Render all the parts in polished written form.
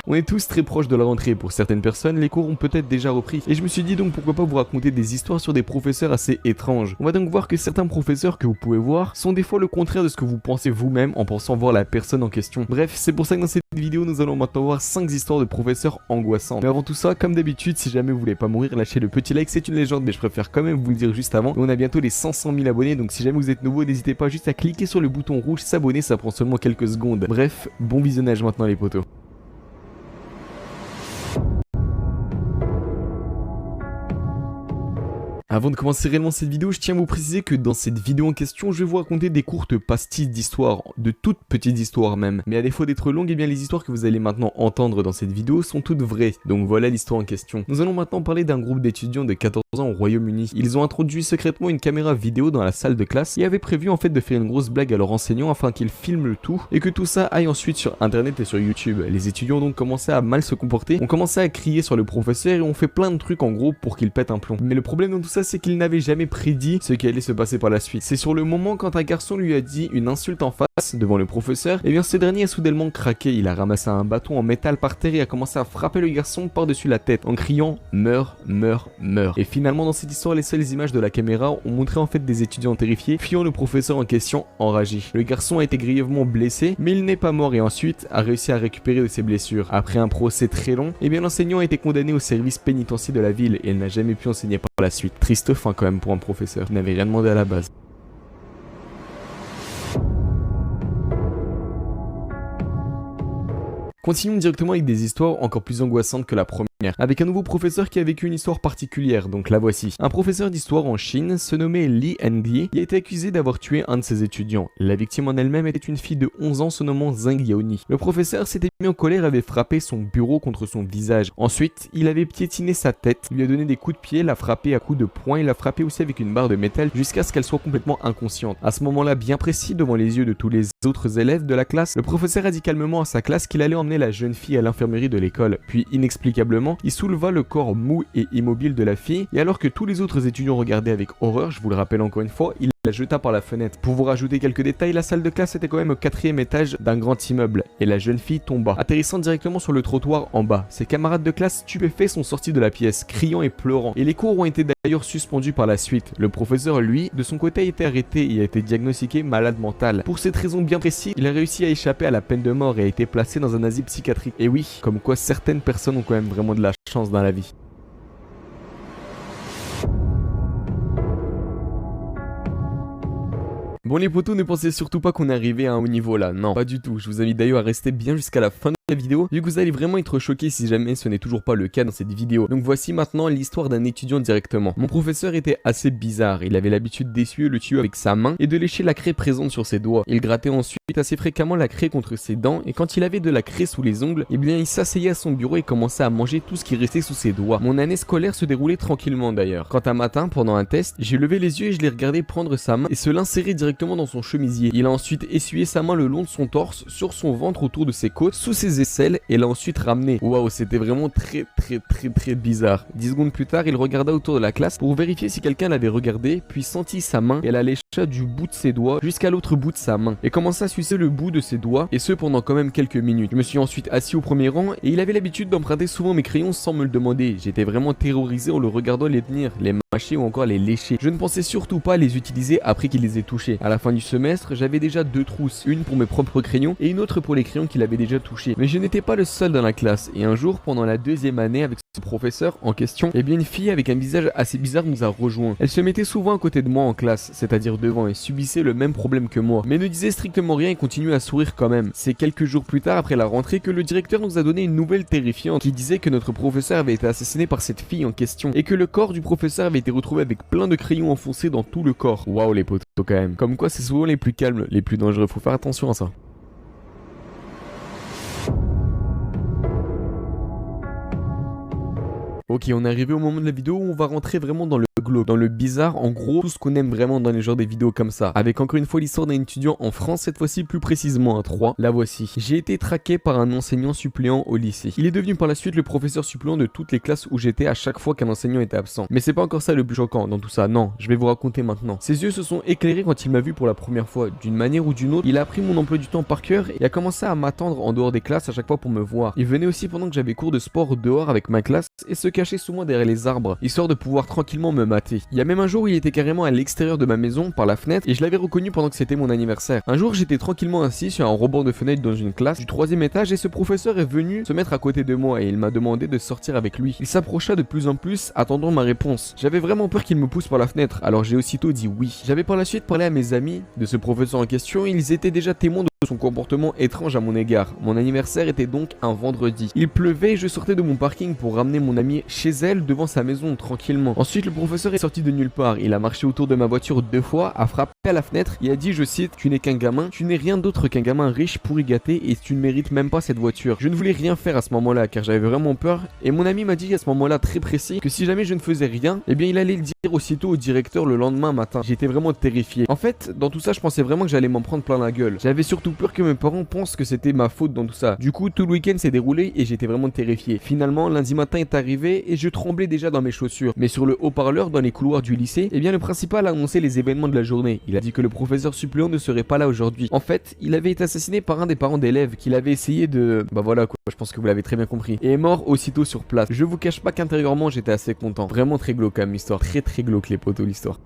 On est tous très proches de la rentrée, pour certaines personnes, les cours ont peut-être déjà repris, et je me suis dit donc pourquoi pas vous raconter des histoires sur des professeurs assez étranges. On va donc voir que certains professeurs que vous pouvez voir sont des fois le contraire de ce que vous pensez vous-même en pensant voir la personne en question. Bref, c'est pour ça que dans cette vidéo, nous allons maintenant voir 5 histoires de professeurs angoissants. Mais avant tout ça, comme d'habitude, si jamais vous voulez pas mourir, lâchez le petit like, c'est une légende, mais je préfère quand même vous le dire juste avant. Et on a bientôt les 500 000 abonnés, donc si jamais vous êtes nouveau, n'hésitez pas juste à cliquer sur le bouton rouge, s'abonner, ça prend seulement quelques secondes. Bref, bon visionnage maintenant les potos. Avant de commencer réellement cette vidéo, je tiens à vous préciser que dans cette vidéo en question, je vais vous raconter des courtes pastilles d'histoire, de toutes petites histoires même. Mais à défaut d'être longues, eh bien les histoires que vous allez maintenant entendre dans cette vidéo sont toutes vraies. Donc voilà l'histoire en question. Nous allons maintenant parler d'un groupe d'étudiants de 14 ans au Royaume-Uni. Ils ont introduit secrètement une caméra vidéo dans la salle de classe et avaient prévu en fait de faire une grosse blague à leurs enseignants afin qu'ils filment le tout et que tout ça aille ensuite sur internet et sur YouTube. Les étudiants ont donc commencé à mal se comporter, ont commencé à crier sur le professeur et ont fait plein de trucs en gros pour qu'il pète un plomb. Mais le problème dans tout ça, c'est qu'il n'avait jamais prédit ce qui allait se passer par la suite. C'est sur le moment quand un garçon lui a dit une insulte en face devant le professeur, et bien ce dernier a soudainement craqué. Il a ramassé un bâton en métal par terre et a commencé à frapper le garçon par-dessus la tête en criant « Meurs, meurs, meurs ». Et finalement dans cette histoire, les seules images de la caméra ont montré en fait des étudiants terrifiés fuyant le professeur en question enragé. Le garçon a été grièvement blessé, mais il n'est pas mort et ensuite a réussi à récupérer de ses blessures. Après un procès très long, et bien l'enseignant a été condamné au service pénitentiaire de la ville et il n'a jamais pu enseigner par la suite. Triste fin quand même pour un professeur qui n'avait rien demandé à la base. Continuons directement avec des histoires encore plus angoissantes que la première, avec un nouveau professeur qui a vécu une histoire particulière, donc la voici. Un professeur d'histoire en Chine, se nommait Li Hengyi, qui a été accusé d'avoir tué un de ses étudiants. La victime en elle-même était une fille de 11 ans se nommant Zheng Yaoni. Le professeur s'était mis en colère et avait frappé son bureau contre son visage. Ensuite, il avait piétiné sa tête, lui a donné des coups de pied, l'a frappé à coups de poing et l'a frappé aussi avec une barre de métal jusqu'à ce qu'elle soit complètement inconsciente. À ce moment-là, bien précis, devant les yeux de tous les autres élèves de la classe, le professeur a dit calmement à sa classe qu'il allait emmener la jeune fille à l'infirmerie de l'école. Puis, inexplicablement, il souleva le corps mou et immobile de la fille, et alors que tous les autres étudiants regardaient avec horreur, je vous le rappelle encore une fois, il la jeta par la fenêtre. Pour vous rajouter quelques détails, la salle de classe était quand même au 4e étage d'un grand immeuble, et la jeune fille tomba, atterrissant directement sur le trottoir en bas. Ses camarades de classe stupéfaits sont sortis de la pièce, criant et pleurant, et les cours ont été d'ailleurs suspendus par la suite. Le professeur, lui, de son côté a été arrêté et a été diagnostiqué malade mental. Pour cette raison bien précise, il a réussi à échapper à la peine de mort et a été placé dans un asile psychiatrique. Et oui, comme quoi certaines personnes ont quand même vraiment de la chance dans la vie. Bon les potos, ne pensez surtout pas qu'on est arrivé à un haut niveau là, non, pas du tout. Je vous invite d'ailleurs à rester bien jusqu'à la fin de la vidéo, vu que vous allez vraiment être choqués si jamais ce n'est toujours pas le cas dans cette vidéo. Donc voici maintenant l'histoire d'un étudiant directement. Mon professeur était assez bizarre, il avait l'habitude d'essuyer le tuyau avec sa main et de lécher la craie présente sur ses doigts. Il grattait ensuite assez fréquemment la craie contre ses dents et quand il avait de la craie sous les ongles, eh bien il s'asseyait à son bureau et commençait à manger tout ce qui restait sous ses doigts. Mon année scolaire se déroulait tranquillement d'ailleurs. Quand un matin, pendant un test, j'ai levé les yeux et je l'ai regardé prendre sa main et se l'insérer directement dans son chemisier. Il a ensuite essuyé sa main le long de son torse, sur son ventre, autour de ses côtes, sous ses aisselles et l'a ensuite ramené. Waouh, c'était vraiment très bizarre. 10 secondes plus tard, il regarda autour de la classe pour vérifier si quelqu'un l'avait regardé, puis sentit sa main et la lécha du bout de ses doigts jusqu'à l'autre bout de sa main et commença à sucer le bout de ses doigts et ce pendant quand même quelques minutes. Je me suis ensuite assis au premier rang et il avait l'habitude d'emprunter souvent mes crayons sans me le demander. J'étais vraiment terrorisé en le regardant les tenir, les mâcher ou encore les lécher. Je ne pensais surtout pas les utiliser après qu'il les ait touchés. À la fin du semestre, j'avais déjà 2 trousses, une pour mes propres crayons et une autre pour les crayons qu'il avait déjà touchés. Mais je n'étais pas le seul dans la classe et un jour, pendant la 2e année avec ce professeur en question, eh bien une fille avec un visage assez bizarre nous a rejoint. Elle se mettait souvent à côté de moi en classe, c'est-à-dire devant, et subissait le même problème que moi, mais ne disait strictement rien et continuait à sourire quand même. C'est quelques jours plus tard, après la rentrée, que le directeur nous a donné une nouvelle terrifiante qui disait que notre professeur avait été assassiné par cette fille en question et que le corps du professeur avait été retrouvé avec plein de crayons enfoncés dans tout le corps. Waouh les potos quand même. Comme quoi c'est souvent les plus calmes, les plus dangereux, faut faire attention à ça. Ok, on est arrivé au moment de la vidéo où on va rentrer vraiment dans le glauque, dans le bizarre, en gros, tout ce qu'on aime vraiment dans les genres des vidéos comme ça. Avec encore une fois l'histoire d'un étudiant en France, cette fois-ci plus précisément à 3. La voici. J'ai été traqué par un enseignant suppléant au lycée. Il est devenu par la suite le professeur suppléant de toutes les classes où j'étais à chaque fois qu'un enseignant était absent. Mais c'est pas encore ça le plus choquant dans tout ça, non, je vais vous raconter maintenant. Ses yeux se sont éclairés quand il m'a vu pour la première fois. D'une manière ou d'une autre, il a appris mon emploi du temps par cœur et a commencé à m'attendre en dehors des classes à chaque fois pour me voir. Il venait aussi pendant que j'avais cours de sport dehors avec ma classe et se cachait souvent derrière les arbres, histoire de pouvoir tranquillement me mater. Il y a même un jour où il était carrément à l'extérieur de ma maison, par la fenêtre, et je l'avais reconnu pendant que c'était mon anniversaire. Un jour, j'étais tranquillement assis sur un rebord de fenêtre dans une classe du 3e étage et ce professeur est venu se mettre à côté de moi et il m'a demandé de sortir avec lui. Il s'approcha de plus en plus, attendant ma réponse. J'avais vraiment peur qu'il me pousse par la fenêtre, alors j'ai aussitôt dit oui. J'avais par la suite parlé à mes amis de ce professeur en question et ils étaient déjà témoins de son comportement étrange à mon égard. Mon anniversaire était donc un vendredi. Il pleuvait et je sortais de mon parking pour ramener mon amie chez elle devant sa maison tranquillement. Ensuite le professeur est sorti de nulle part. Il a marché autour de ma voiture 2 fois, a frappé à la fenêtre et a dit, je cite, tu n'es qu'un gamin, tu n'es rien d'autre qu'un gamin riche pourri gâté et tu ne mérites même pas cette voiture. Je ne voulais rien faire à ce moment-là car j'avais vraiment peur et mon ami m'a dit à ce moment-là très précis que si jamais je ne faisais rien, eh bien il allait le dire aussitôt au directeur le lendemain matin. J'étais vraiment terrifié. En fait, dans tout ça je pensais vraiment que j'allais m'en prendre plein la gueule. J'avais surtout peur que mes parents pensent que c'était ma faute dans tout ça. Du coup tout le week-end s'est déroulé et j'étais vraiment terrifié. Finalement lundi matin est arrivé et je tremblais déjà dans mes chaussures. Mais sur le haut-parleur dans les couloirs du lycée, eh bien le principal a annoncé les événements de la journée. Il a dit que le professeur suppléant ne serait pas là aujourd'hui. En fait, il avait été assassiné par un des parents d'élèves qu'il avait essayé de... Bah voilà quoi, je pense que vous l'avez très bien compris. Et est mort aussitôt sur place. Je vous cache pas qu'intérieurement j'étais assez content. Vraiment très glauque comme l'histoire. Très glauque les potos l'histoire.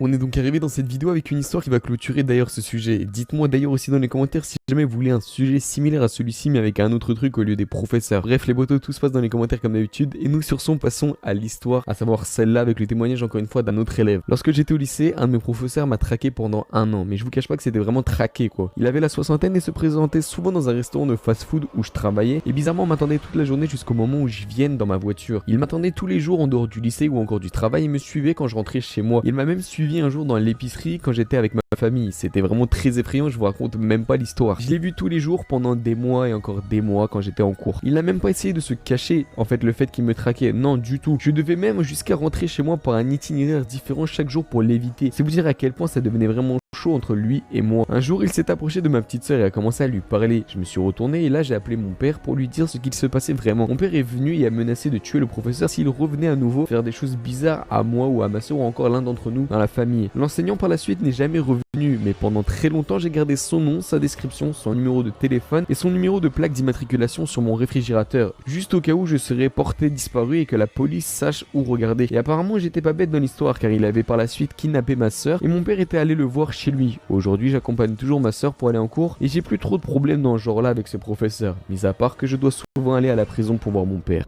On est donc arrivé dans cette vidéo avec une histoire qui va clôturer d'ailleurs ce sujet. Dites-moi d'ailleurs aussi dans les commentaires si jamais vous voulez un sujet similaire à celui-ci mais avec un autre truc au lieu des professeurs. Bref les potos, tout se passe dans les commentaires comme d'habitude et nous sur son passons à l'histoire, à savoir celle-là avec le témoignage encore une fois d'un autre élève. Lorsque j'étais au lycée, un de mes professeurs m'a traqué pendant 1 an, mais je vous cache pas que c'était vraiment traqué quoi. Il avait la soixantaine et se présentait souvent dans un restaurant de fast-food où je travaillais et bizarrement m'attendait toute la journée jusqu'au moment où je vienne dans ma voiture. Il m'attendait tous les jours en dehors du lycée ou encore du travail et me suivait quand je rentrais chez moi. Il m'a même suivi un jour dans l'épicerie quand j'étais avec ma famille. C'était vraiment très effrayant, je vous raconte même pas l'histoire. Je l'ai vu tous les jours pendant des mois et encore des mois quand j'étais en cours. Il n'a même pas essayé de se cacher en fait le fait qu'il me traquait, non du tout. Je devais même jusqu'à rentrer chez moi par un itinéraire différent chaque jour pour l'éviter. C'est vous dire à quel point ça devenait vraiment chaud entre lui et moi. Un jour il s'est approché de ma petite soeur et a commencé à lui parler. Je me suis retourné et là j'ai appelé mon père pour lui dire ce qu'il se passait vraiment. Mon père est venu et a menacé de tuer le professeur s'il revenait à nouveau faire des choses bizarres à moi ou à ma soeur ou encore l'un d'entre nous dans la famille. L'enseignant par la suite n'est jamais revenu, mais pendant très longtemps j'ai gardé son nom, sa description, son numéro de téléphone et son numéro de plaque d'immatriculation sur mon réfrigérateur, juste au cas où je serais porté disparu et que la police sache où regarder. Et apparemment j'étais pas bête dans l'histoire car il avait par la suite kidnappé ma soeur et mon père était allé le voir chez lui. Aujourd'hui j'accompagne toujours ma soeur pour aller en cours et j'ai plus trop de problèmes dans ce genre là avec ce professeur, mis à part que je dois souvent aller à la prison pour voir mon père.